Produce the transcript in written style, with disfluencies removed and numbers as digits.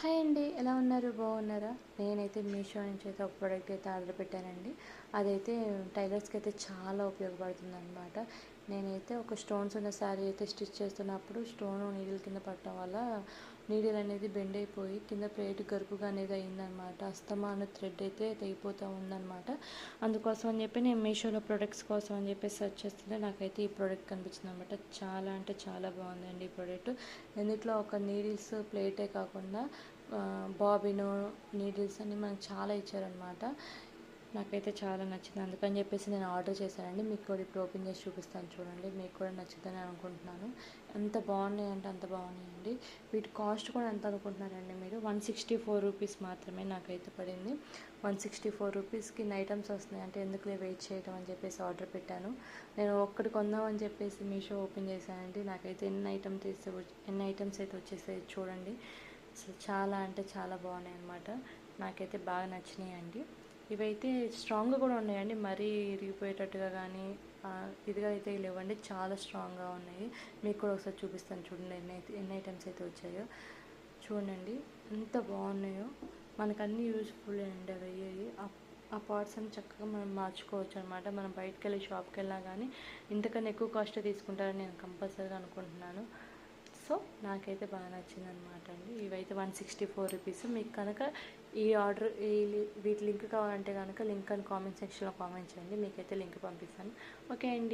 Hi అండి, ఎలా ఉన్నారు? బాగున్నారా? నేనైతే మీషో నుంచి అయితే ఒక ప్రోడక్ట్ అయితే ఆర్డర్ పెట్టానండి. అదైతే టైలర్స్కి అయితే చాలా ఉపయోగపడుతుంది అనమాట. నేనైతే ఒక స్టోన్స్ ఉన్న శారీ అయితే స్టిచ్ చేస్తున్నప్పుడు స్టోన్ నీడిల్ కింద పడటం వల్ల నీడిల్ అనేది బెండ్ అయిపోయి కింద ప్లేట్ గరుకుగా అనేది అయిందనమాట. అస్తమాన థ్రెడ్ అయితే తెగిపోతూ ఉందన్నమాట. అందుకోసం అని చెప్పి నేను మీషోలో ప్రొడక్ట్స్ కోసం అని చెప్పి సెర్చ్ చేస్తుంటే నాకైతే ఈ ప్రోడక్ట్ కనిపించింది అనమాట. చాలా అంటే చాలా బాగుందండి ఈ ప్రోడక్ట్. ఇందులో ఒక నీడిల్స్ ప్లేటే కాకుండా బాబిను నీడిల్స్ అన్ని మనకు చాలా ఇచ్చారనమాట. నాకైతే చాలా నచ్చింది, అందుకని చెప్పేసి నేను ఆర్డర్ చేశానండి. మీకు కూడా ఇప్పుడు ఓపెన్ చేసి చూపిస్తాను చూడండి, మీకు కూడా నచ్చుతుందని అనుకుంటున్నాను. ఎంత బాగున్నాయి అంటే అంత బాగున్నాయండి. వీటి కాస్ట్ కూడా ఎంత అనుకుంటున్నారండి మీరు? 164 రూపీస్ మాత్రమే నాకైతే పడింది. 164 రూపీస్కి ఇన్ని ఐటమ్స్ వస్తున్నాయి అంటే ఎందుకులే వెయిట్ చేయడం అని చెప్పేసి ఆర్డర్ పెట్టాను. నేను ఒక్కటి కొందామని చెప్పేసి మీషో ఓపెన్ చేశానండి. నాకైతే ఎన్ని ఐటమ్స్ అయితే వచ్చేసాయి చూడండి. అసలు చాలా అంటే చాలా బాగున్నాయి అన్నమాట. నాకైతే బాగా నచ్చినాయండి. ఇవైతే స్ట్రాంగ్గా కూడా ఉన్నాయండి, మరీ ఇరిగిపోయేటట్టుగా కానీ ఇదిగా అయితే లేవండి, చాలా స్ట్రాంగ్గా ఉన్నాయి. మీకు కూడా ఒకసారి చూపిస్తాను చూడండి ఎన్ని ఐటమ్స్ అయితే వచ్చాయో చూడండి, ఎంత బాగున్నాయో. మనకు అన్నీ యూజ్ఫుల్ అండి అవి అయ్యేవి. ఆ పార్ట్స్ అన్ని చక్కగా మనం మార్చుకోవచ్చు అనమాట. మనం బయటకు వెళ్ళి షాప్కి వెళ్ళినా కానీ ఇంతకన్నా ఎక్కువ కాస్ట్ తీసుకుంటారని నేను కంపల్సరీగా అనుకుంటున్నాను. సో నాకైతే బాగా నచ్చింది అనమాట అండి. ఇవైతే 164 రూపీస్. మీకు కనుక ఈ ఆర్డర్ వీటి లింక్ కావాలంటే కనుక లింక్ అని కామెంట్ సెక్షన్లో కామెంట్ చేయండి, మీకైతే లింక్ పంపిస్తాను. ఓకే అండి.